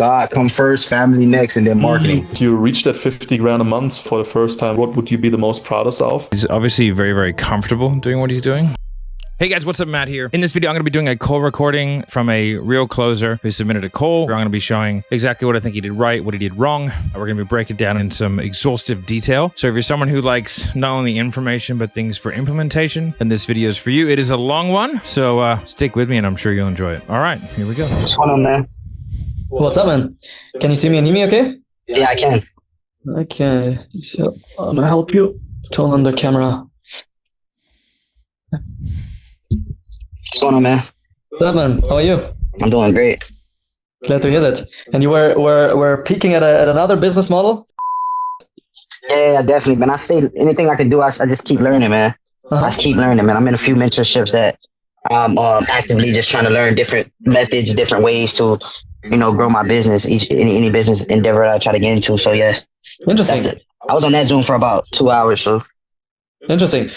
God come first, family next, and then marketing. You reached that 50 grand a month for the first time. What would you be the most proudest of? He's obviously very, very comfortable doing what he's doing. Hey guys, what's up? Matt here. In this video, I'm going to be doing a call recording from a real closer who submitted a call. I'm going to be showing exactly what I think he did right, what he did wrong. We're going to be breaking it down in some exhaustive detail. So if you're someone who likes not only information, but things for implementation, then this video is for you. It is a long one, so stick with me and I'm sure you'll enjoy it. All right, here we go. What's going on, man? What's up, man? Can you see me and hear me okay? Yeah, I can. Okay, so I'm gonna help you turn on the camera. What's going on, man? What's up, man? How are you? I'm doing great. Glad to hear that. And you were peeking at another business model? Yeah, definitely, man. I stay, anything I can do, I just keep learning, man. I just keep learning, man. I'm in a few mentorships that I'm actively just trying to learn different methods, different ways to, you know, grow my business, any business endeavor I try to get into. So yeah. Interesting. I was on that Zoom for about 2 hours, so. Interesting.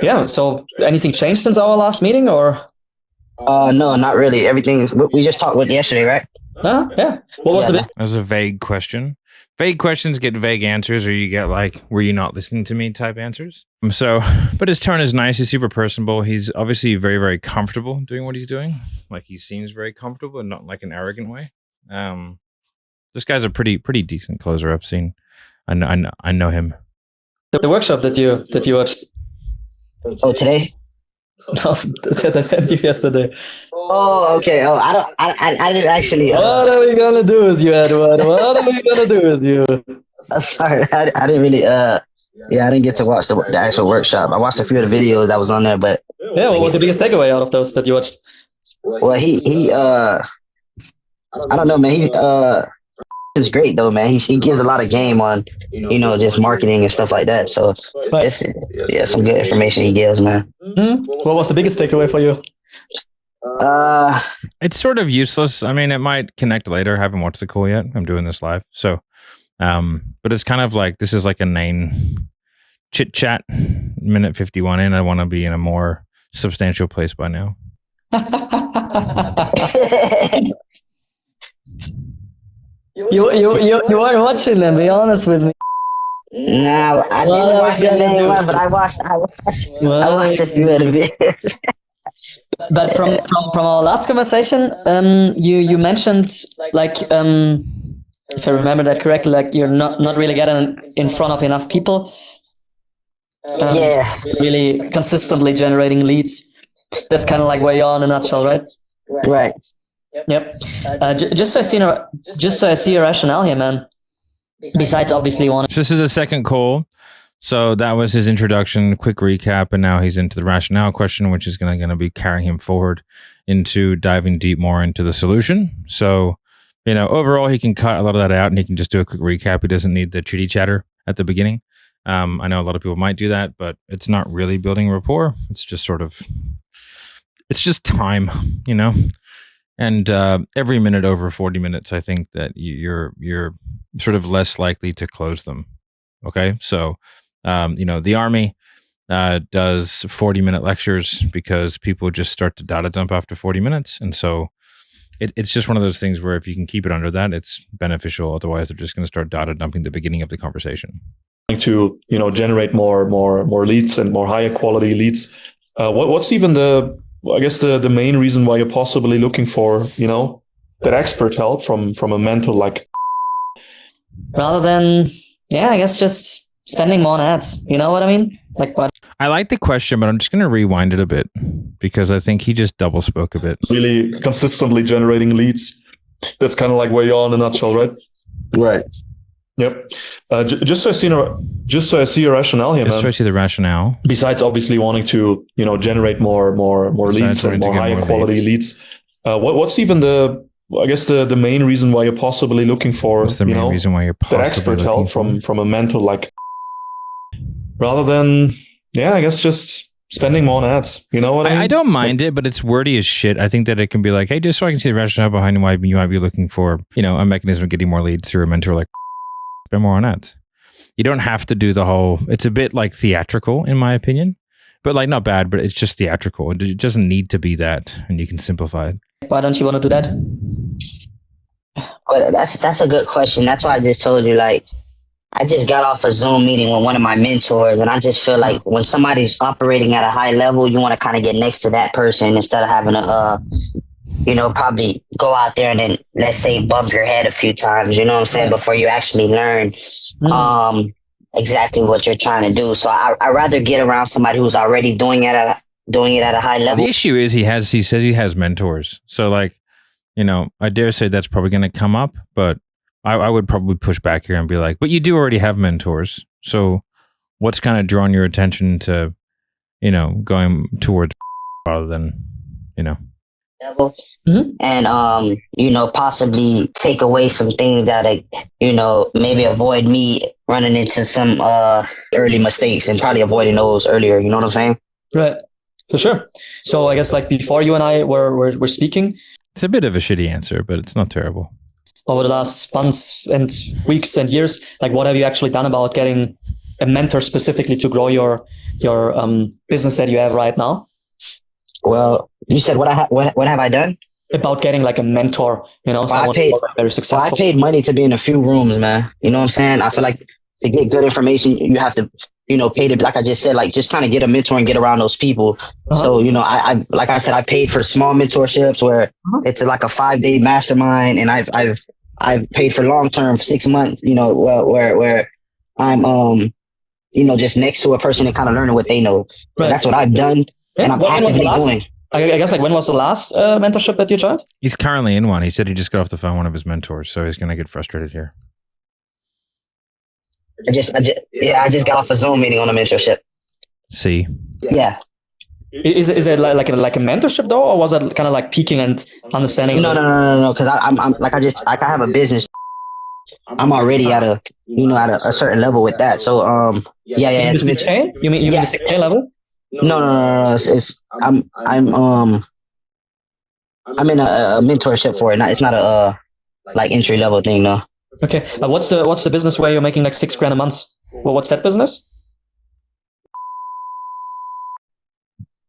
Yeah, so anything changed since our last meeting or? No, not really. Everything, we just talked with yesterday, right? Yeah. What was it? That was a vague question. Vague questions get vague answers, or you get like, were you not listening to me type answers. So, but his tone is nice. He's super personable. He's obviously very, very comfortable doing what he's doing. Like he seems very comfortable and not like an arrogant way. This guy's a pretty decent closer I've seen. I know him. The workshop that you watched. Oh, today? No, that I sent you yesterday. Oh, okay. Oh, I didn't actually. What are we gonna do with you, Edward? What are we gonna do with you? Sorry, I didn't really. Yeah, I didn't get to watch the actual workshop. I watched a few of the videos that was on there, but yeah, what was the biggest takeaway out of those that you watched? Well, he I don't know, man. He's great though, man. He gives a lot of game on, you know, just marketing and stuff like that. So it's some good information he gives, man. Mm-hmm. What was the biggest takeaway for you? It's sort of useless. I mean, it might connect later. I haven't watched the call yet. I'm doing this live. So, but it's kind of like, this is like a inane chit chat, minute 51 in. I want to be in a more substantial place by now. You weren't watching them, be honest with me. No, I didn't watch the main one, but I watched a few of the videos. But from our last conversation, you mentioned like if I remember that correctly, like you're not really getting in front of enough people. Yeah. Really consistently generating leads. That's kind of like where you are in a nutshell, right? Right. Yep. Just so I see your rationale here, man. Besides, obviously, So this is a second call. So that was his introduction, quick recap, and now he's into the rationale question, which is going to be carrying him forward into diving deep more into the solution. So, you know, overall, he can cut a lot of that out, and he can just do a quick recap. He doesn't need the chitty chatter at the beginning. I know a lot of people might do that, but it's not really building rapport. It's just sort of, it's just time, you know. And every minute over 40 minutes, I think that you're sort of less likely to close them. Okay, so you know, the army does 40-minute lectures because people just start to data dump after 40 minutes, and so it's just one of those things where if you can keep it under that, it's beneficial. Otherwise, they're just going to start data dumping the beginning of the conversation. To, you know, generate more leads and more higher quality leads. What's even the main reason why you're possibly looking for, you know, that expert help from a mentor like? Rather than, yeah, I guess just spending more on ads. You know what I mean? Like what? I like the question, but I'm just going to rewind it a bit because I think he just double spoke a bit. Really consistently generating leads. That's kind of like where you are in a nutshell, right? Right. Yep. Just so I see your rationale here, man. Just so I see the rationale. Besides obviously wanting to, you know, generate more leads and more higher quality leads. What's even the main reason why you're possibly looking for, what's the main reason why you're possibly that expert help from a mentor like? Rather than, yeah, I guess just spending more on ads. You know what I mean? I don't mind it, but it's wordy as shit. I think that it can be like, hey, just so I can see the rationale behind why you might be looking for, you know, a mechanism of getting more leads through a mentor like. Spend more on ads. You don't have to do the whole, it's a bit like theatrical in my opinion, but like not bad, but it's just theatrical. It doesn't need to be that, and you can simplify it. Why don't you want to do that? But that's a good question. That's why I just told you, like, I just got off a Zoom meeting with one of my mentors, and I just feel like when somebody's operating at a high level, you want to kind of get next to that person instead of having to, probably go out there and then, let's say, bump your head a few times, you know what I'm saying, before you actually learn exactly what you're trying to do. So I'd rather get around somebody who's already doing it at a high level. The issue is he says he has mentors. So like, I dare say that's probably going to come up, but I would probably push back here and be like, but you do already have mentors. So what's kind of drawn your attention to, going towards rather than, level and possibly take away some things that maybe avoid me running into some early mistakes and probably avoiding those earlier, you know what I'm saying? Right, for sure. So I guess like before you and I were speaking, it's a bit of a shitty answer, but it's not terrible. Over the last months and weeks and years, like what have you actually done about getting a mentor specifically to grow your business that you have right now? Well, you said what have I done? About getting like a mentor, someone who's very successful. I paid money to be in a few rooms, man. You know what I'm saying? I feel like to get good information, you have to, pay to, like I just said, like just kind of get a mentor and get around those people. So, I like I said, I paid for small mentorships where it's like a 5-day mastermind, and I've paid for long-term 6 months, where I'm, just next to a person and kind of learning what they know. So that's what I've done. And I'm actively doing. I guess like when was the last mentorship that you joined? He's currently in one. He said he just got off the phone with one of his mentors, so he's going to get frustrated here. I just got off a Zoom meeting on a mentorship. See? Yeah. Is it like a mentorship though, or was it kind of like peeking and understanding? No. Because I'm like I have a business. I'm already at a a certain level with that. So yeah. You mean the 6K level? No. I'm in a mentorship for it. It's not a like entry level thing, no. Okay. What's the business where you're making like $6,000 a month? Well, what's that business?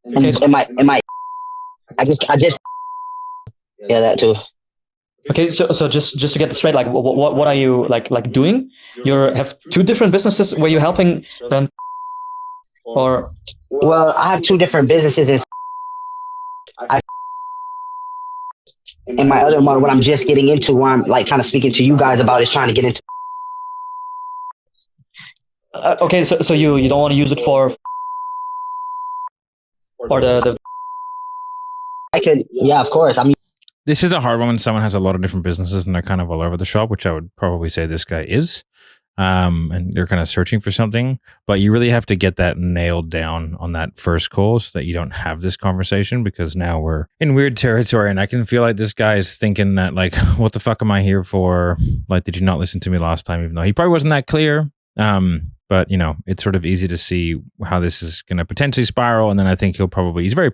Okay. I just yeah, that too. Okay, so just to get this straight, like what are you like doing? You have two different businesses where you're helping them, or? Well, I have two different businesses and my other model, what I'm just getting into, where I'm like kind of speaking to you guys about, is trying to get into. Okay, so you don't want to use it for the. I could, yeah, of course. I mean, this is a hard one when someone has a lot of different businesses and they're kind of all over the shop, which I would probably say this guy is. And they're kind of searching for something, but you really have to get that nailed down on that first call so that you don't have this conversation, because now we're in weird territory and I can feel like this guy is thinking that like, what the fuck am I here for? Like, did you not listen to me last time? Even though he probably wasn't that clear. But it's sort of easy to see how this is going to potentially spiral. And then I think he's very,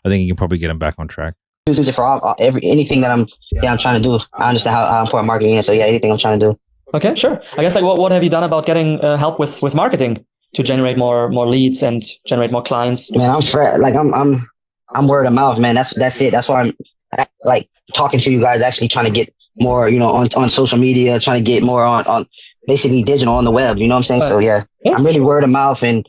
I think you can probably get him back on track. Use it for anything that I'm trying to do. I understand how important marketing is. So yeah, anything I'm trying to do. Okay, sure. I guess like what have you done about getting help with marketing to generate more leads and generate more clients? Man, I'm word of mouth, man. That's it. That's why I'm like talking to you guys, actually trying to get more, on social media, trying to get more on basically digital on the web. You know what I'm saying? Right. So yeah, I'm really word of mouth and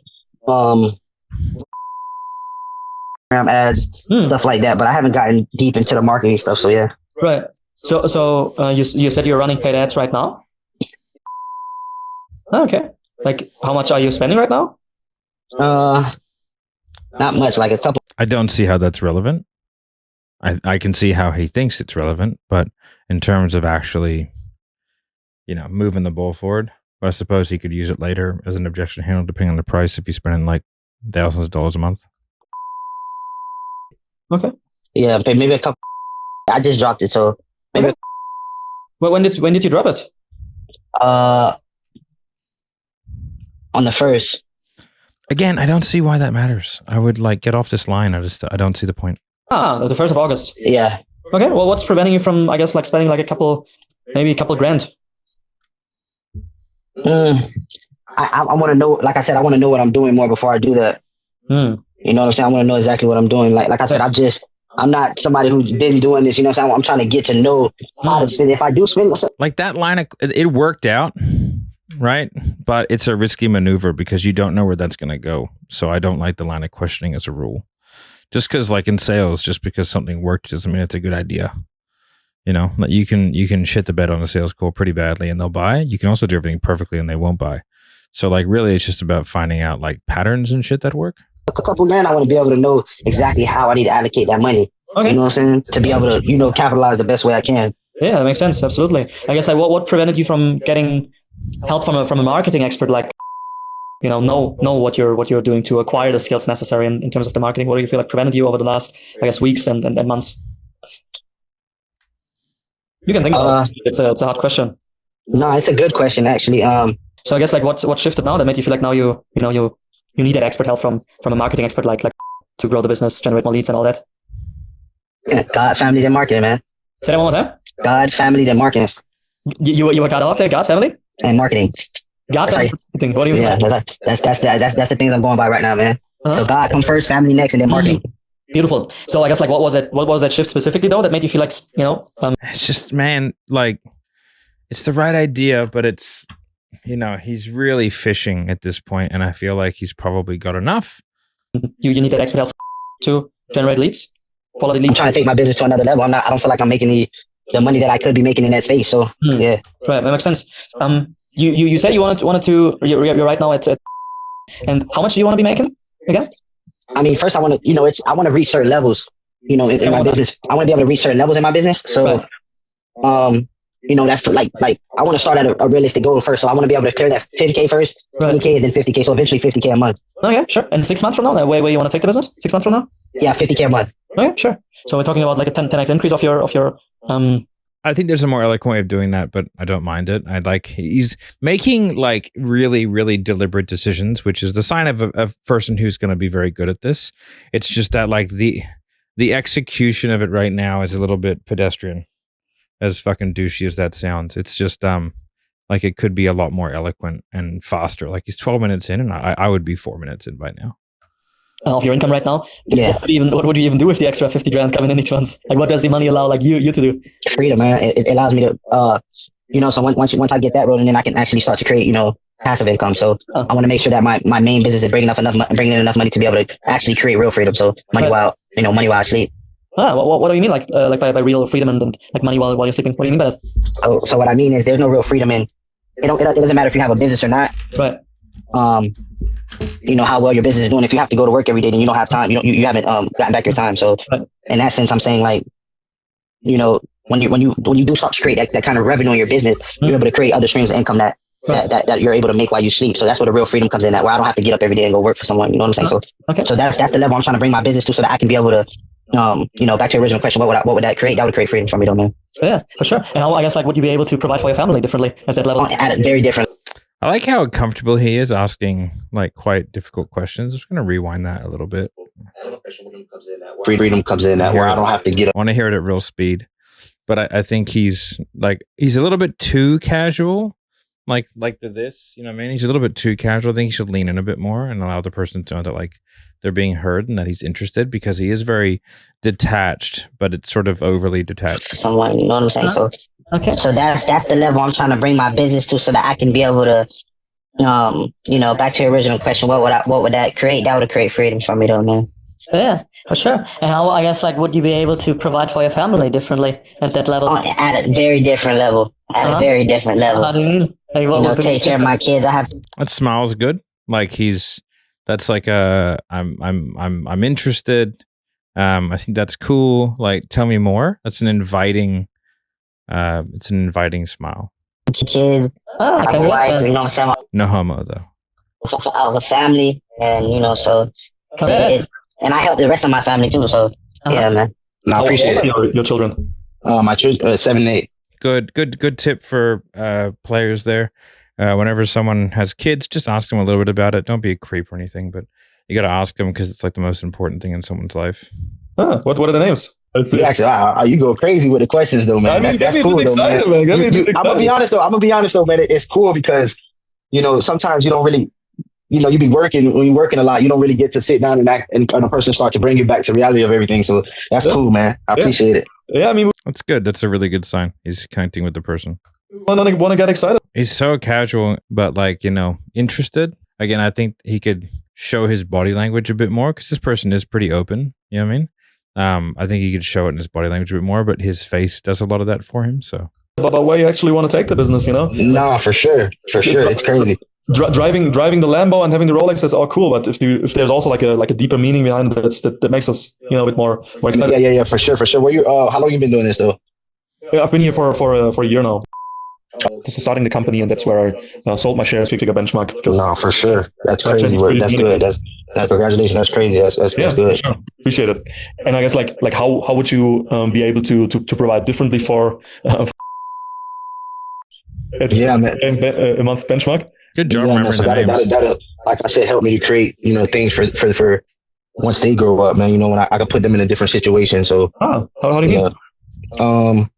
ads, stuff like that. But I haven't gotten deep into the marketing stuff. So yeah. Right. So you said you're running paid ads right now? Okay. Like, how much are you spending right now? Not much, like a couple. I don't see how that's relevant. I can see how he thinks it's relevant, but in terms of actually, moving the ball forward, but I suppose he could use it later as an objection handle, depending on the price, if he's spending like thousands of dollars a month. Okay. Yeah, maybe a couple. I just dropped it, so maybe. Okay. Well, when did you drop it? On the first. Again, I don't see why that matters. I would like get off this line. I don't see the point. The 1st of August. Yeah. Okay. Well, what's preventing you from, I guess, like spending like maybe a couple grand? I want to know. Like I said, I want to know what I'm doing more before I do that. You know what I'm saying? I want to know exactly what I'm doing. Like I said, I'm not somebody who's been doing this. You know what I'm saying? I'm trying to get to know how to spend. If I do spend, like that line of it worked out, right? But it's a risky maneuver because you don't know where that's going to go. So I don't like the line of questioning as a rule. Just because, like in sales, just because something worked doesn't mean it's a good idea. You know, like you can shit the bed on a sales call pretty badly and they'll buy. You can also do everything perfectly and they won't buy. So like really it's just about finding out like patterns and shit that work. A couple grand, I want to be able to know exactly how I need to allocate that money. Okay. You know what I'm saying? To be able to, you know, capitalize the best way I can. Yeah, that makes sense. Absolutely. I guess like what prevented you from getting help from a marketing expert, like, you know what you're doing to acquire the skills necessary in terms of the marketing? What do you feel like prevented you over the last, I guess, weeks and months? You can think about it. It's a hard question. No, it's a good question actually. So I guess like what shifted now that made you feel like now you need that expert help from a marketing expert like to grow the business, generate more leads and all that? Yeah, God, family, then marketing, man. Say that one more time. God, family, then marketing. You were God off there, God, family, and marketing. God, marketing. What do you mean? Yeah, that's the things I'm going by right now, man. Uh-huh. So God come first, family next, and then marketing. Beautiful. So I guess like what was that shift specifically though that made you feel like, you know? It's just, man, like it's the right idea, but it's, you know, he's really fishing at this point, and I feel like he's probably got enough. You need that expert help to generate leads, quality leads. I'm trying to take my business to another level. I don't feel like I'm making the money that I could be making in that space. So yeah, right, that makes sense. You said you wanted to. You're right now at and how much do you want to be making again? I mean, first I want to, I want to reach certain levels, in my business. I want to be able to reach certain levels in my business. So, that's like I want to start at a realistic goal first. So I want to be able to clear that 10K first, 20K, and then 50K. So eventually 50K a month. Okay, sure. And 6 months from now, where you want to take the business? 6 months from now? Yeah, 50K a month. Okay, sure. So we're talking about like a 10x increase of your. I think there's a more eloquent way of doing that, but I don't mind it. He's making like really, really deliberate decisions, which is the sign of a person who's going to be very good at this. It's just that like the execution of it right now is a little bit pedestrian, as fucking douchey as that sounds. It's just like it could be a lot more eloquent and faster. Like he's 12 minutes in, and I would be 4 minutes in by now. Of your income right now? Yeah. What would you even do with the extra 50 grand coming in each month? Like, what does the money allow like you to do? Freedom, man. It allows me to, so once I get that rolling, then I can actually start to create, passive income. So I want to make sure that my main business is bringing in enough money to be able to actually create real freedom. So money while I sleep. What do you mean? Like by real freedom and like money while you're sleeping? What do you mean by that? So what I mean is there's no real freedom in it. It doesn't matter if you have a business or not. Right. How well your business is doing. If you have to go to work every day, then you don't have time. You haven't gotten back your time. So in that sense, I'm saying like, when you do start to create that kind of revenue in your business, you're able to create other streams of income that you're able to make while you sleep. So that's where the real freedom comes in. That where I don't have to get up every day and go work for someone. You know what I'm saying? So that's the level I'm trying to bring my business to, so that I can be able to, back to your original question, what would that create? That would create freedom for me, don't know. Yeah, for sure. And how, I guess, like, would you be able to provide for your family differently at that level? At a very different. I like how comfortable he is asking like quite difficult questions. I'm just going to rewind that a little bit. Freedom comes in that where I don't have to get up. I want to hear it at real speed, but I think he's a little bit too casual, like this, you know what I mean? He's a little bit too casual. I think he should lean in a bit more and allow the person to know that like they're being heard and that he's interested, because he is very detached, but it's sort of overly detached. For someone, you know what I'm saying? So so that's the level I'm trying to bring my business to, so that I can be able to, back to your original question, what would that create? That would create freedom for me, though, man. Yeah, for sure. And how, I guess, like, would you be able to provide for your family differently at that level? At a very different level. A very different level. How do you mean? Like, take care of my kids. That smile's good. Like that's like I'm interested. I think that's cool. Like, tell me more. That's an inviting. It's an inviting smile. Kids, I have a wife, you know what I'm saying? No homo though. The family, and so, and I help the rest of my family too. So yeah, man. No, I appreciate it. Your children. My children, 7 and 8. Good tip for players there. Whenever someone has kids, just ask them a little bit about it. Don't be a creep or anything, but you got to ask them, because it's like the most important thing in someone's life. What are the names? Actually, you go crazy with the questions, though, man. That's cool, though, man. I'm gonna be honest, though, man. It's cool because sometimes you don't really, you be working, when you're working a lot, you don't really get to sit down and act, and a person start to bring you back to reality of everything. So that's cool, man. I appreciate it. Yeah, I mean, That's good. That's a really good sign. He's connecting with the person. want to get excited. He's so casual, but like, interested. Again, I think he could show his body language a bit more because this person is pretty open. You know what I mean? I think he could show it in his body language a bit more, but his face does a lot of that for him. So, But where you actually want to take the business, No, for sure. It's crazy. Driving the Lambo and having the Rolex is all cool, but if there's also like a deeper meaning behind it, that makes us a bit more excited. Yeah, for sure. Where you? How long you been doing this though? Yeah, I've been here for a year now. This is starting the company, and that's where I sold my shares. We figure benchmark. No, for sure. That's crazy. That's good. That's congratulations. That's crazy. That's good. Sure. Appreciate it. And I guess like how would you be able to provide differently for a month benchmark? Good job remembering the names. That'll, like I said, help me to create things for once they grow up, man. When I can put them in a different situation. So how do you mean?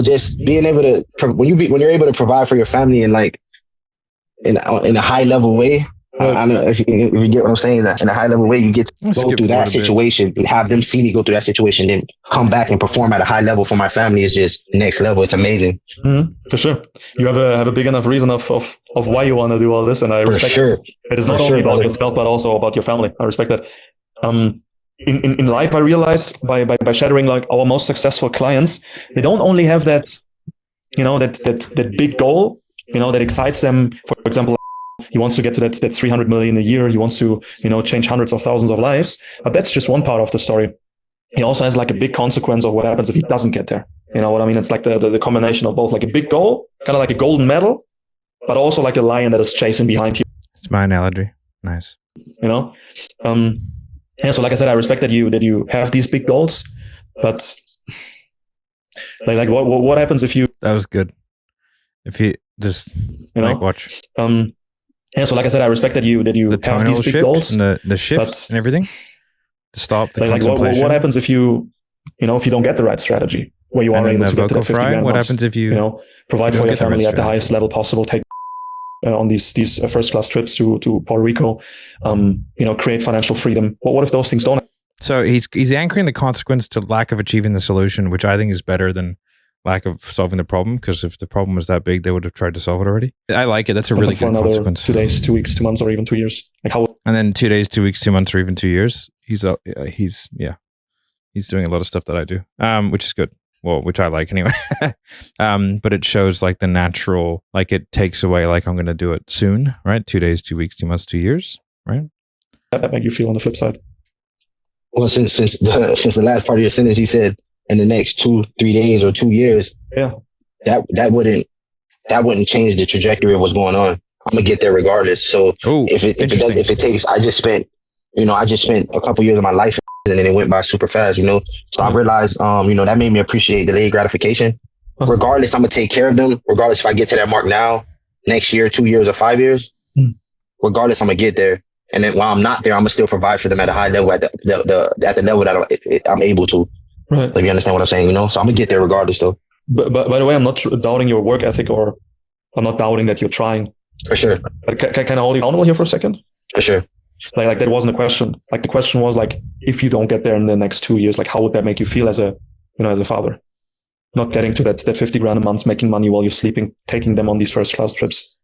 Just being able to when you're able to provide for your family in like in a high level way. I don't know if you get what I'm saying. That in a high level way, you get to go through that situation, have them see me go through that situation, then come back and perform at a high level for my family is just next level. It's amazing. Mm-hmm. For sure, you have a big enough reason of why you want to do all this, and I respect it. It is not only about yourself, but also about your family. I respect that. In life, I realized by shadowing like our most successful clients, they don't only have that, that big goal, that excites them. For example, he wants to get to that 300 million a year. He wants to, change hundreds of thousands of lives. But that's just one part of the story. He also has like a big consequence of what happens if he doesn't get there. You know what I mean? It's like the combination of both, like a big goal, kind of like a golden medal, but also like a lion that is chasing behind you. It's my analogy. Nice. Yeah, so like I said, I respect that you have these big goals, but like what happens if you? That was good. If you just watch. Yeah, so like I said, I respect that you have these big goals, and the shifts and everything. To stop the contemplation. What happens if you don't get the right strategy where you are able to get to that 50 grand? What happens if you provide for your family at the highest level possible? Take on these first class trips to Puerto Rico, create financial freedom. What if those things don't? So he's anchoring the consequence to lack of achieving the solution, which I think is better than lack of solving the problem. Because if the problem was that big, they would have tried to solve it already. I like it. That's a really good consequence. 2 days, 2 weeks, 2 months, or even 2 years. And then 2 days, 2 weeks, 2 months, or even 2 years. He's doing a lot of stuff that I do, which is good. Well, which I like anyway. But it shows like the natural, like it takes away, like I'm going to do it soon, right? 2 days, 2 weeks, 2 months, 2 years, right? That make you feel on the flip side? Well, since the last part of your sentence, you said in the next 2-3 days or 2 years. Yeah. That wouldn't change the trajectory of what's going on. I'm gonna get there regardless. So if it takes, I just spent a couple years of my life and then it went by super fast, So I realized, that made me appreciate delayed gratification. Regardless, I'm gonna take care of them. Regardless if I get to that mark now, next year, 2 years or 5 years, regardless, I'm gonna get there. And then while I'm not there, I'm gonna still provide for them at a high level, at the level that I'm able to. Right. If you understand what I'm saying, So I'm gonna get there regardless, though. But by the way, I'm not doubting your work ethic, or I'm not doubting that you're trying. For sure. But can I hold you accountable here for a second? For sure. Like that wasn't a question. Like the question was like, if you don't get there in the next 2 years, like how would that make you feel as a father? Not getting to that 50 grand a month, making money while you're sleeping, taking them on these first class trips.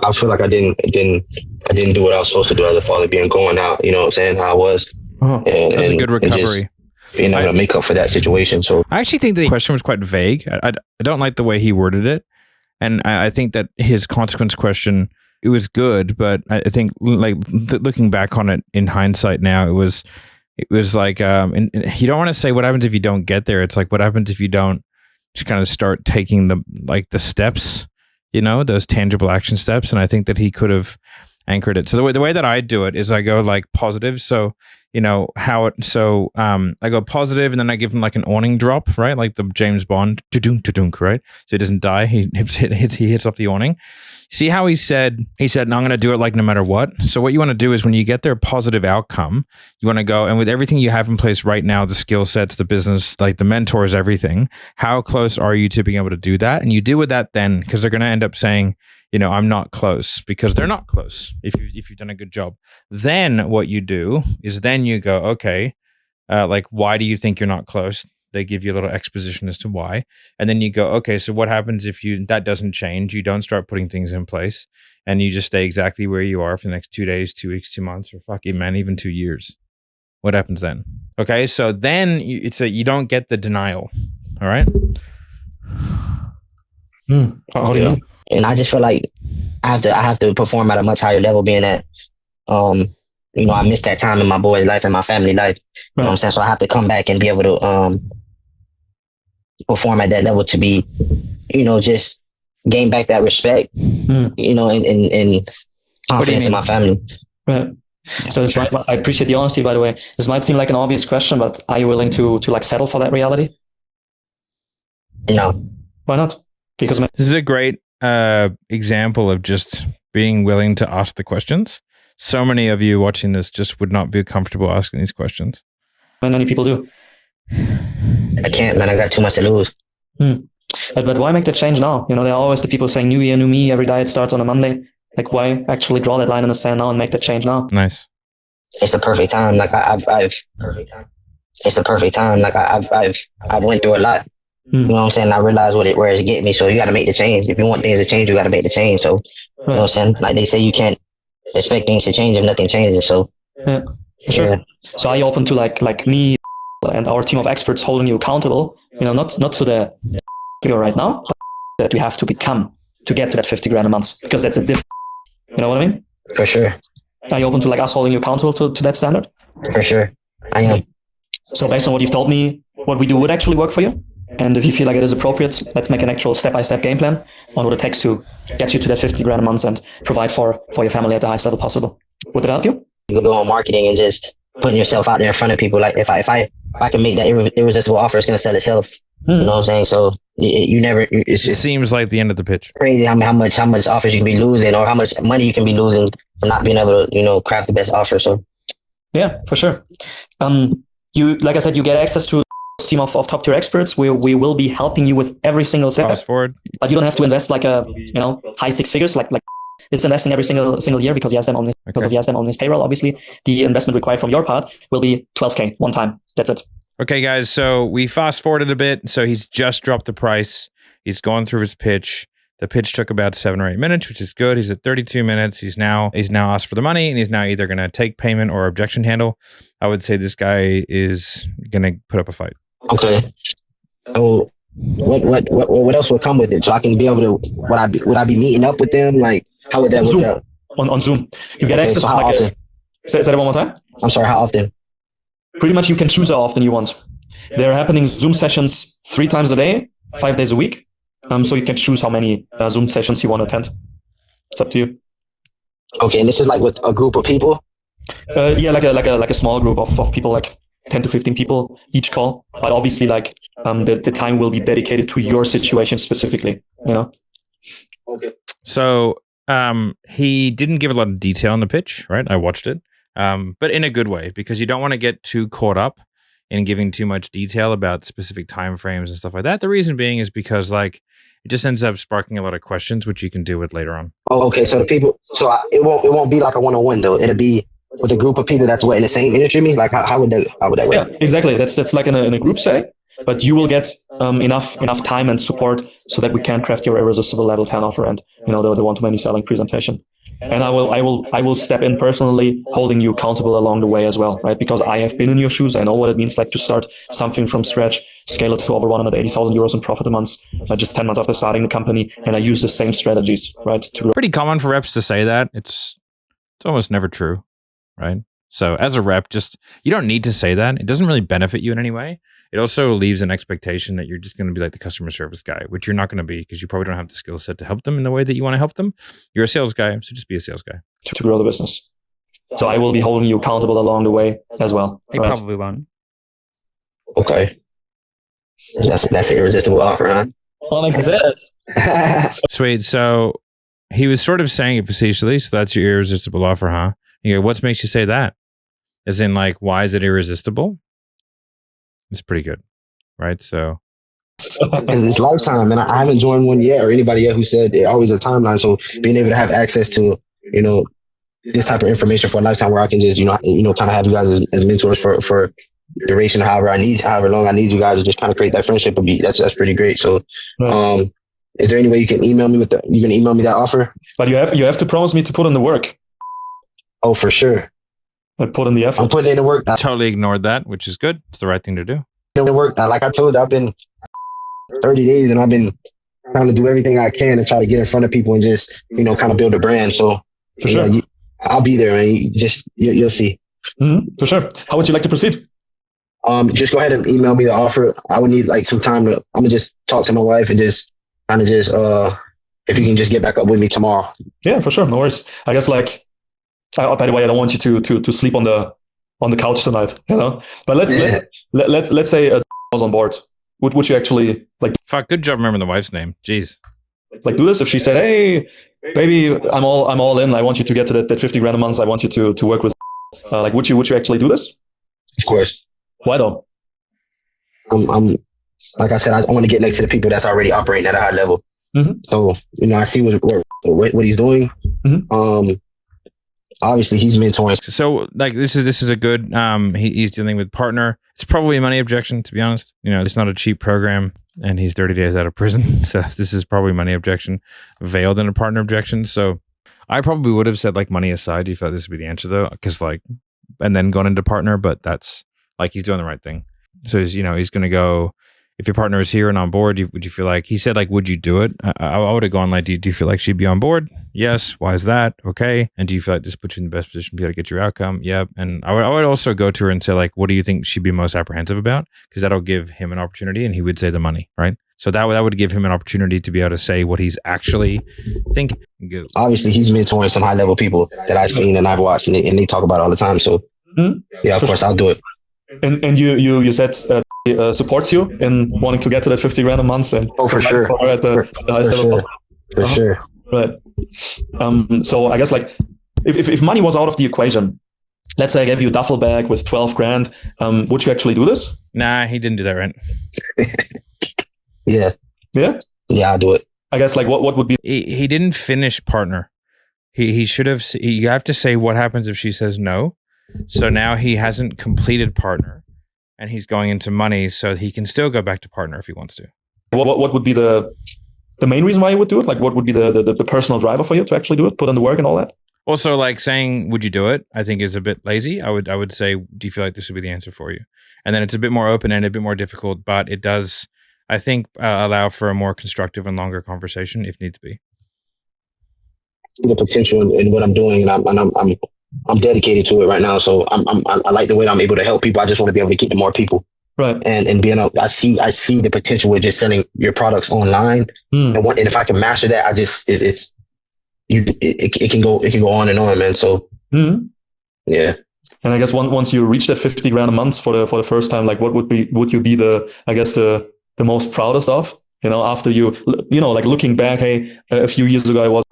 I feel like I didn't do what I was supposed to do as a father, going out, you know what I'm saying, how I was. That's a good recovery. Being able to make up for that situation. So I actually think the question was quite vague. I don't like the way he worded it. And I think that his consequence question, it was good, but I think like looking back on it in hindsight now, it was like, and you don't want to say what happens if you don't get there. It's like, what happens if you don't just kind of start taking the steps, those tangible action steps. And I think that he could have anchored it. So the way that I do it is I go like positive. So how it. So I go positive, and then I give him like an awning drop, right? Like the James Bond, to-dunk, right? So he doesn't die. He hits off the awning. See how he said, no, I'm going to do it like no matter what. So what you want to do is when you get their positive outcome, you want to go, and with everything you have in place right now, the skill sets, the business, like the mentors, everything, how close are you to being able to do that? And you deal with that then, because they're going to end up saying, I'm not close, because they're not close if you've done a good job. Then what you do is then you go, okay, like, why do you think you're not close? They give you a little exposition as to why. And then you go, okay, so what happens if that doesn't change? You don't start putting things in place and you just stay exactly where you are for the next 2 days, 2 weeks, 2 months, or fuck it, man, even 2 years. What happens then? Okay, so then you don't get the denial. All right? How do you know? And I just feel like I have to perform at a much higher level, being that I missed that time in my boy's life and my family life. You know what I'm saying? So I have to come back and be able to perform at that level to be, just gain back that respect, and confidence in my family. Right. So it's right. I appreciate the honesty, by the way. This might seem like an obvious question, but are you willing to like settle for that reality? No. Why not? Because this is a great example of just being willing to ask the questions. So many of you watching this just would not be comfortable asking these questions. Many people do. I can't, man. I got too much to lose. But why make the change now? There are always the people saying new year, new me, every diet starts on a Monday. Like, why actually draw that line in the sand now and make the change now? Nice. It's the perfect time. Like it's the perfect time. Like I've went through a lot. You know what I'm saying? I realized where it's getting me. So you got to make the change. If you want things to change, you got to make the change. So, you know what I'm saying? Like they say, you can't expect things to change if nothing changes. So, yeah, for sure. Yeah. So are you open to like me and our team of experts holding you accountable? Not to the you're right now, but that we have to become to get to that 50 grand a month, because that's a different. You know what I mean? For sure. Are you open to like us holding you accountable to that standard? For sure, I am. So based on what you've told me, what we do would actually work for you. And if you feel like it is appropriate, let's make an actual step-by-step game plan on what it takes to get you to that 50 grand a month and provide for your family at the highest level possible. Would that help you? You can go on marketing and just putting yourself out there in front of people. Like if I can make that irresistible offer, it's going to sell itself. You know what I'm saying? So it seems like the end of the pitch. Crazy how much offers you can be losing, or how much money you can be losing for not being able to, craft the best offer. So yeah, for sure. You, like I said, you get access to team of top tier experts. We will be helping you with every single step. Fast forward. But you don't have to invest like high six figures. Like it's investing every single year because he has them on his payroll. Obviously, the investment required from your part will be $12K one time. That's it. Okay, guys. So we fast forwarded a bit. So he's just dropped the price. He's gone through his pitch. The pitch took about 7 or 8 minutes, which is good. He's at 32 minutes. He's now asked for the money, and he's now either going to take payment or objection handle. I would say this guy is going to put up a fight. Okay. So what else would come with it? So I can be able to, would I be meeting up with them? Like, how would that work out? On Zoom. You get access so how often? Say that one more time. I'm sorry, how often? Pretty much you can choose how often you want. They're happening Zoom sessions 3 times a day, 5 days a week. So you can choose how many Zoom sessions you want to attend. It's up to you. Okay, and this is like with a group of people? Yeah, like a small group of people, like 10 to 15 people each call. But obviously, like the time will be dedicated to your situation specifically. Okay. So he didn't give a lot of detail in the pitch, right? I watched it, but in a good way, because you don't want to get too caught up in giving too much detail about specific timeframes and stuff like that. The reason being is because like it just ends up sparking a lot of questions, which you can deal with later on. Oh, okay. So it won't be like a one-on-one though. It'll be with a group of people that's in the same industry means. Like how would that work? Yeah, exactly. That's like in a group setting, but you will get enough time and support so that we can craft your irresistible level 10 offer and the one-to-many selling presentation. And I will step in personally, holding you accountable along the way as well, right? Because I have been in your shoes. I know what it means like to start something from scratch, scale it to over 180,000 euros in profit a month, just 10 months after starting the company. And I use the same strategies, right? Pretty common for reps to say that. It's almost never true, right? So as a rep, you don't need to say that. It doesn't really benefit you in any way. It also leaves an expectation that you're just going to be like the customer service guy, which you're not going to be because you probably don't have the skill set to help them in the way that you want to help them. You're a sales guy, so just be a sales guy. To grow the business. So I will be holding you accountable along the way as well. He probably won't. Okay. That's an irresistible offer, huh? Well, makes sense. Sweet. So he was sort of saying it facetiously. So that's your irresistible offer, huh? You go, what makes you say that? As in, like, why is it irresistible? It's pretty good, right? So, and it's lifetime, and I haven't joined one yet, or anybody yet who said it always a timeline. So being able to have access to, this type of information for a lifetime, where I can just, kind of have you guys as mentors for duration, however long I need you guys to just kind of create that friendship would be that's pretty great. So, is there any way you can email me that offer? But you have to promise me to put in the work. Oh, for sure. Like put in the effort. I'm putting in the work. I totally ignored that, which is good. It's the right thing to do. The work. Like I told you, I've been 30 days and I've been trying to do everything I can to try to get in front of people and just, kind of build a brand. So for sure. I'll be there, man. You'll see. Mm-hmm. For sure. How would you like to proceed? Just go ahead and email me the offer. I would need like some time I'm gonna just talk to my wife and just kind of if you can just get back up with me tomorrow. Yeah, for sure. No worries. I guess by the way, I don't want you to sleep on the couch tonight, But let's say was on board. Would you actually Fuck, good job remembering the wife's name. Jeez. Do this if she said, "Hey, baby, I'm all in. I want you to get to that 50 grand a month. I want you to work with." Would you actually do this? Of course. Why though? I'm like I said, I want to get next to the people that's already operating at a high level. Mm-hmm. So I see what he's doing. Mm-hmm. Obviously he's mentoring. So this is a good he's dealing with partner. It's probably a money objection, to be honest. It's not a cheap program and he's 30 days out of prison. So this is probably money objection veiled in a partner objection. So I probably would have said money aside. Do you feel like this would be the answer though? Because and then gone into partner, but that's he's doing the right thing. So he's going to go, if your partner is here and on board, would you feel like, he said would you do it? I would have gone do you feel like she'd be on board? Yes. Why is that? Okay. And do you feel like this puts you in the best position to be able to get your outcome? Yep. And I would also go to her and say what do you think she'd be most apprehensive about? Because that'll give him an opportunity and he would say the money, right? So that would give him an opportunity to be able to say what he's actually thinking. Go. Obviously he's mentoring some high level people that I've seen and I've watched and they talk about it all the time. So yeah, of course I'll do it. And you said supports you in wanting to get to that 50 grand a month and for sure at the highest level. For sure. Right. So I guess if money was out of the equation, let's say I gave you a duffel bag with 12 grand, would you actually do this? Nah, he didn't do that, right? Yeah. I'll do it. I guess what would be he didn't finish partner. He should have. You have to say what happens if she says no. So now he hasn't completed partner and he's going into money, so he can still go back to partner if he wants to. What would be the main reason why you would do it? What would be the personal driver for you to actually do it, put in the work and all that? Also, saying, would you do it? I think is a bit lazy. I would say, do you feel like this would be the answer for you? And then it's a bit more open and a bit more difficult, but it does, I think, allow for a more constructive and longer conversation if needs be. The potential in what I'm doing, and I'm dedicated to it right now. So I like the way that I'm able to help people. I just want to be able to get to more people. Right. And being I see the potential with just selling your products online. And if I can master that, it can go on and on, man. So yeah. And I guess once you reach that 50 grand a month for the first time, what would you be the most proudest of, after you looking back, hey, a few years ago I was,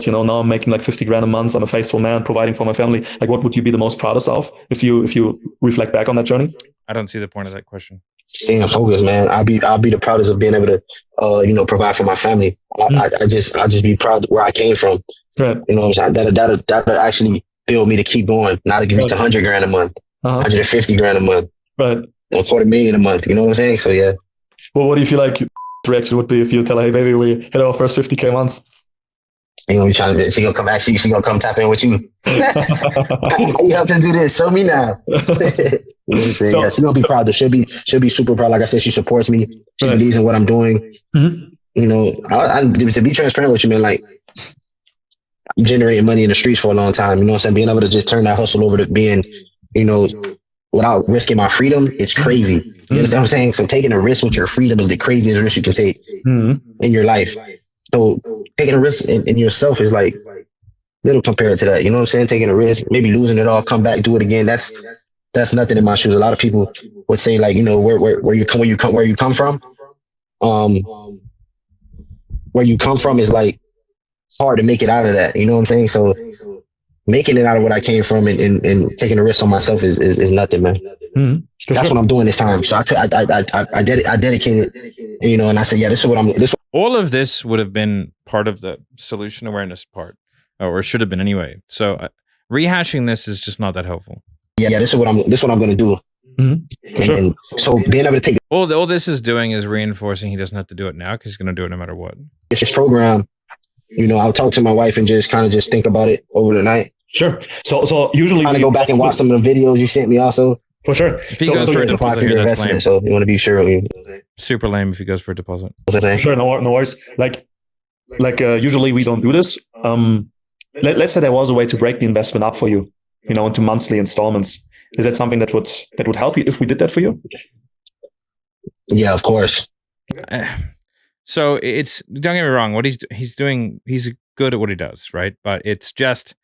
now I'm making 50 grand a month. I'm a faithful man providing for my family. What would you be the most proudest of if you reflect back on that journey? I don't see the point of that question. Staying focused, man. I'll be the proudest of being able to, provide for my family. I just be proud where I came from. Right. You know what I'm saying? That'll actually build me to keep going, not to give you 100 grand a month, 150 grand a month, right? $250,000 a month. You know what I'm saying? So yeah. Well, what do you feel like the reaction would be if you tell her, hey, baby, we hit our first 50K months? She gonna be trying to. She gonna come back. She gonna come tap in with you. You helped her do this. Show me now. Yeah, she gonna be proud. She'll be super proud. Like I said, she supports me. She believes in what I'm doing. Mm-hmm. To be transparent with you, man. I'm generating money in the streets for a long time. You know what I'm saying? Being able to just turn that hustle over to being, without risking my freedom, it's crazy. You understand what I'm saying? So taking a risk with your freedom is the craziest risk you can take in your life. So taking a risk in yourself is little compared to that. You know what I'm saying? Taking a risk, maybe losing it all, come back, do it again. That's nothing in my shoes. A lot of people would say like, you know, where you come from. Where you come from is like hard to make it out of that. You know what I'm saying? So making it out of what I came from and taking a risk on myself is nothing, man. Mm-hmm. That's what I'm doing this time. So I dedicated, you know, and I said, yeah, this is what I'm. All of this would have been part of the solution awareness part, or should have been anyway. So rehashing this is just not that helpful. Yeah, this is what I'm going to do. Mm-hmm. Sure. And so being able to take all this is doing is reinforcing he doesn't have to do it now because he's going to do it no matter what. this program, you know, I'll talk to my wife and just kind of just think about it over the night. Sure. So usually I'm gonna go back and watch some of the videos you sent me also. For sure. If he goes for a deposit here, that's lame. So you want to be sure. Super lame if he goes for a deposit. Sure, no worries. Like usually we don't do this. Let's say there was a way to break the investment up for you, you know, into monthly installments. Is that something that would help you if we did that for you? Yeah, of course. So don't get me wrong. What he's doing, he's good at what he does, right? But it's just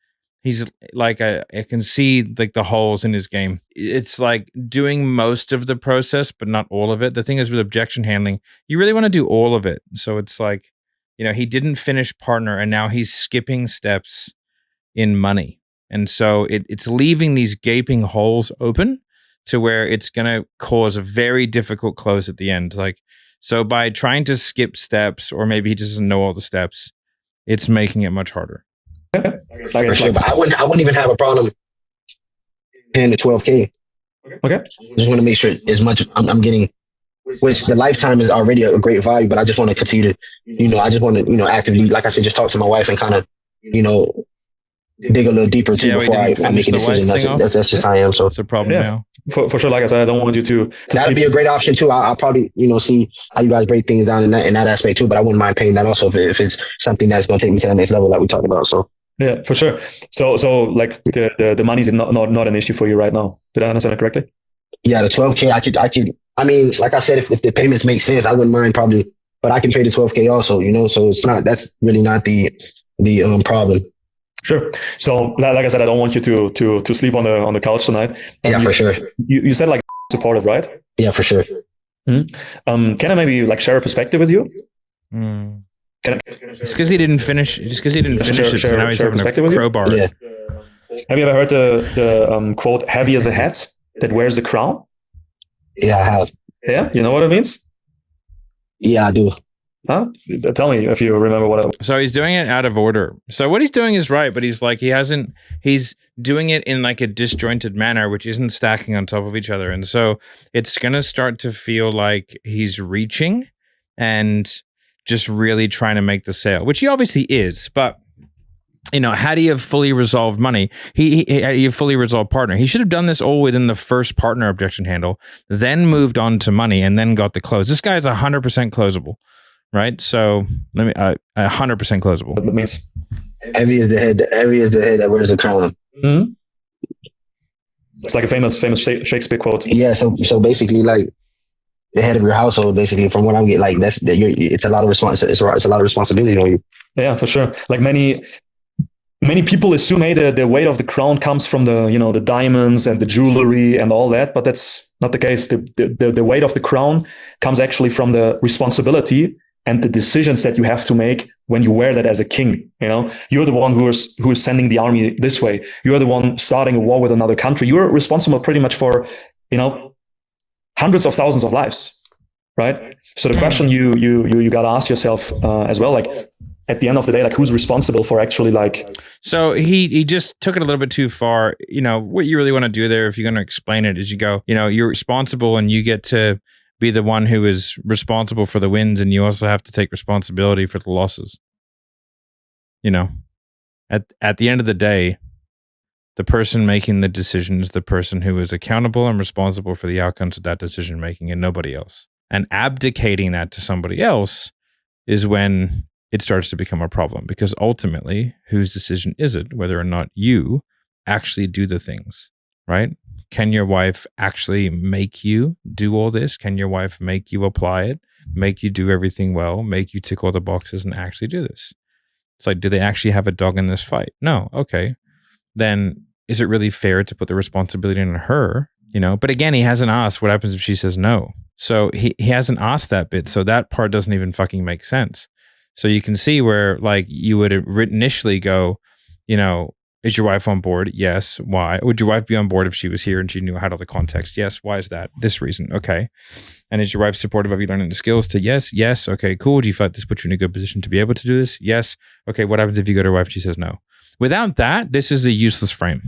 he's like I can see like the holes in his game. It's like doing most of the process, but not all of it. The thing is with objection handling, you really want to do all of it. So it's like, you know, he didn't finish partner, and now he's skipping steps in money, and so it's leaving these gaping holes open to where it's going to cause a very difficult close at the end. Like, so by trying to skip steps, or maybe he doesn't know all the steps, it's making it much harder. For sure, but I wouldn't even have a problem paying the 12K. Okay. I just want to make sure as much I'm getting, which the lifetime is already a great value, but I just want to continue to, you know, I just want to, you know, actively, like I said, just talk to my wife and kind of, you know, dig a little deeper too before I make a decision. That's just how I am. So it's a problem now. For sure. Like I said, I don't want you to that'd be a great option too. I'll probably, you know, see how you guys break things down in that aspect too. But I wouldn't mind paying that also if it's something that's going to take me to the next level that we talked about. So yeah, for sure. So like the money is not an issue for you right now. Did I understand it correctly? Yeah, the 12K, I could. I mean, like I said, if the payments make sense, I wouldn't mind probably, but I can pay the 12K also. You know, so that's really not the problem. Sure. So, like I said, I don't want you to sleep on the couch tonight. Yeah, for sure. You said like supportive, right? Yeah, for sure. Mm-hmm. Can I maybe like share a perspective with you? It's because he didn't finish. Just because he didn't finish it, so now he's having a crowbar. Yeah. Have you ever heard the quote "heavy as a hat that wears the crown"? Yeah, I have. Yeah, you know what it means? Yeah, I do. Huh? Tell me if you remember what. So he's doing it out of order. So what he's doing is right, but he's doing it in like a disjointed manner, which isn't stacking on top of each other. And so it's going to start to feel like he's reaching and just really trying to make the sale, which he obviously is. But, you know, had he have fully resolved money, he fully resolved partner. He should have done this all within the first partner objection handle, then moved on to money, and then got the close. This guy is 100% closable. Right, so 100% closable. That means heavy is the head that wears the crown. Mm-hmm. It's like a famous Shakespeare quote. Yeah, so basically, like the head of your household, basically, from what I'm getting, like it's a lot of it's a lot of responsibility on you. Yeah, for sure. Like many people assume, hey, the weight of the crown comes from the diamonds and the jewelry and all that, but that's not the case. The weight of the crown comes actually from the responsibility and the decisions that you have to make when you wear that as a king. You know, you're the one who is sending the army this way. You're the one starting a war with another country. You're responsible pretty much for, you know, hundreds of thousands of lives, right? So the question you got to ask yourself as well, like at the end of the day, like who's responsible for actually like. So he just took it a little bit too far. You know, what you really want to do there, if you're going to explain it, is you go, you know, you're responsible and you get to be the one who is responsible for the wins, and you also have to take responsibility for the losses. You know, at the end of the day, the person making the decision is the person who is accountable and responsible for the outcomes of that decision making, and nobody else. And abdicating that to somebody else is when it starts to become a problem, because ultimately, whose decision is it, whether or not you actually do the things, right? Can your wife actually make you do all this? Can your wife make you apply it, make you do everything well, make you tick all the boxes and actually do this? It's like, do they actually have a dog in this fight? No. Okay. Then is it really fair to put the responsibility on her? You know, but again, he hasn't asked what happens if she says no. So he hasn't asked that bit. So that part doesn't even fucking make sense. So you can see where like you would initially go, you know, is your wife on board? Yes. Why? Would your wife be on board if she was here and she knew how to the context? Yes. Why is that? This reason. Okay. And is your wife supportive of you learning the skills to yes? Yes. Okay, cool. Do you feel like this puts you in a good position to be able to do this? Yes. Okay. What happens if you go to her wife and she says no? Without that, this is a useless frame.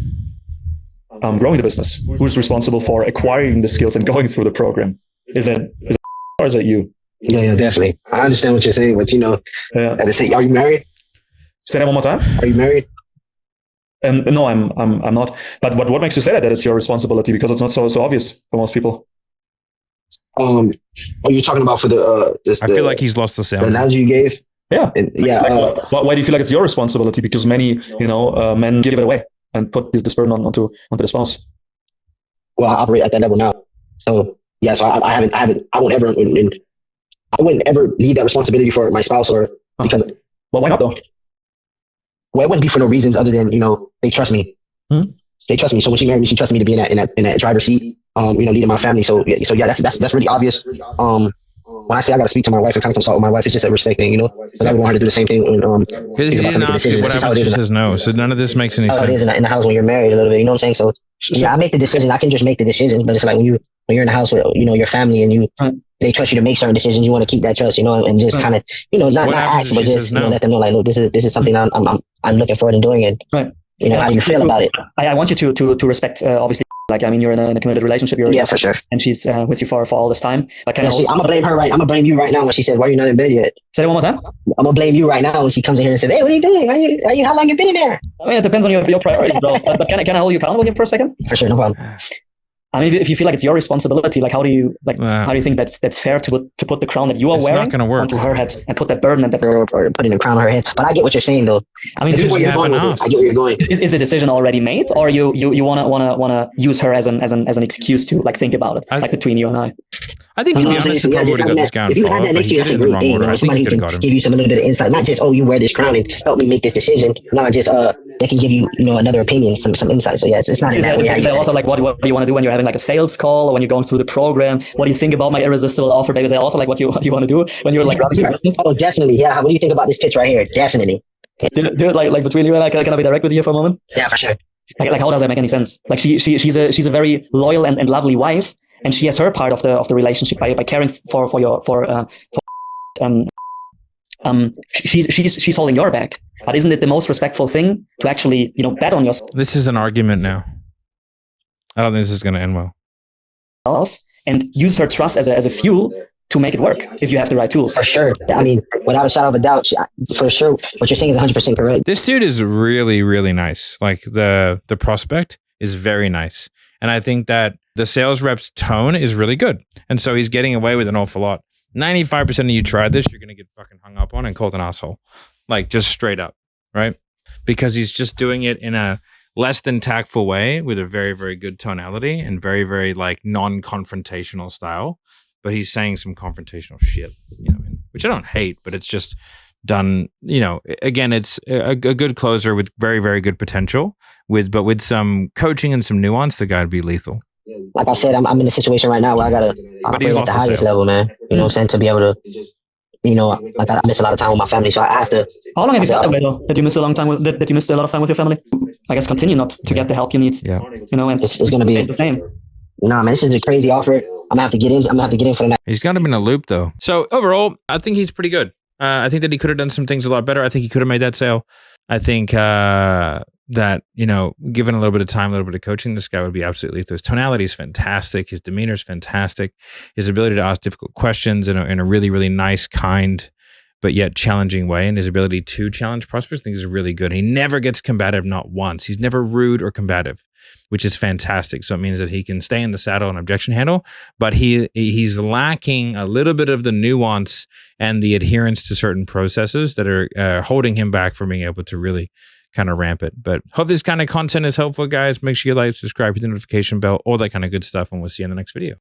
Growing the business. Who's responsible for acquiring the skills and going through the program? Is it or is it you? Yeah, definitely. I understand what you're saying, but you know, are you married? Say that one more time. Are you married? No, I'm not. But what makes you say that it's your responsibility? Because it's not so obvious for most people. Are you talking about for I feel like he's lost the sound. The analogy you gave? Yeah. Why do you feel like it's your responsibility? Because many, men give it away and put this burden onto the spouse. Well, I operate at that level now. So yeah, so I wouldn't ever leave that responsibility for my spouse or because. Well, why not though? Well, it wouldn't be for no reasons other than, they trust me. Mm-hmm. They trust me. So when she married me, she trusted me to be in that driver's seat, leading my family. So yeah, that's really obvious. When I say I got to speak to my wife and kind of consult with my wife, it's just a respect thing, because I would want her to do the same thing. Because he didn't ask you what happens if she says no. So none of this makes any sense. It is in the house when you're married a little bit, you know what I'm saying? So yeah, I make the decision. I can just make the decision, but it's like when you're in the house with, your family and they trust you to make certain decisions, you want to keep that trust, and just kind of, not ask, but just let them know, like, look, this is something I'm looking forward to doing, and how do you feel about it? I want you to respect, obviously, like, I mean, you're in a committed relationship. Yeah, for sure. And she's with you for all this time. Like, I'm gonna blame her, right? I'm gonna blame you right now when she says, "Why are you not in bed yet?" Say it one more time. I'm gonna blame you right now when she comes in here and says, "Hey, what are you doing? How long you been in there?" I mean, it depends on your priorities, bro. But can I hold you accountable here for a second? For sure, no problem. I mean, if you feel like it's your responsibility, like how do you think that's fair to put the crown that you are wearing onto her head and put that burden or putting the crown on her head? But I get what you're saying, though. I mean, I get where you're going. Is the decision already made, or you wanna use her as an excuse to like think about it, like between you and I? I think, to be honest, he probably would have got this guy. If you had that next to you, that's a great thing. Somebody who can give you a little bit of insight, not just, you wear this crown and help me make this decision. Not just, they can give you, another opinion, some insight. So yeah, it's not in that way. Is that also like what do you want to do when you're having like a sales call or when you're going through the program? What do you think about my irresistible offer? Is that also like what you want to do when you're like running your business? Oh, definitely. Yeah. What do you think about this pitch right here? Definitely. Do it like between you and I. Can I be direct with you for a moment? Yeah, for sure. Like how does that make any sense? Like she's a very loyal and lovely wife. And she has her part of the relationship by caring she's holding your back. But isn't it the most respectful thing to actually bet on yourself? This is an argument now. I don't think this is going to end well. And use her trust as a fuel to make it work if you have the right tools. For sure. I mean, without a shadow of a doubt, for sure, what you're saying is 100% correct. This dude is really, really nice. Like the prospect is very nice. And I think that the sales rep's tone is really good. And so he's getting away with an awful lot. 95% of you tried this, you're going to get fucking hung up on and called an asshole. Like just straight up, right? Because he's just doing it in a less than tactful way with a very, very good tonality and very, very like non-confrontational style. But he's saying some confrontational shit, which I don't hate, but it's just done, again, it's a good closer with very, very good potential but with some coaching and some nuance, the guy would be lethal. Like I said, I'm in a situation right now where I got to operate at the highest level, man. You know what I'm saying? To be able to, like I miss a lot of time with my family, so I have to. How long have you felt that way though? That you miss a long time that you missed a lot of time with your family? I guess continue not to get the help you need. Yeah. And it's going to be the same. Nah, man, this is a crazy offer. I'm gonna have to get in for the night. He's got him in a loop though. So overall, I think he's pretty good. I think that he could have done some things a lot better. I think he could have made that sale. I think that, given a little bit of time, a little bit of coaching, this guy would be absolutely lethal. His tonality is fantastic. His demeanor is fantastic. His ability to ask difficult questions in a really, really nice, kind, but yet challenging way. And his ability to challenge prospects, I think is really good. He never gets combative, not once. He's never rude or combative, which is fantastic. So it means that he can stay in the saddle and objection handle, but he's lacking a little bit of the nuance and the adherence to certain processes that are holding him back from being able to really kind of ramp it. But hope this kind of content is helpful, guys. Make sure you like, subscribe, hit the notification bell, all that kind of good stuff, and we'll see you in the next video.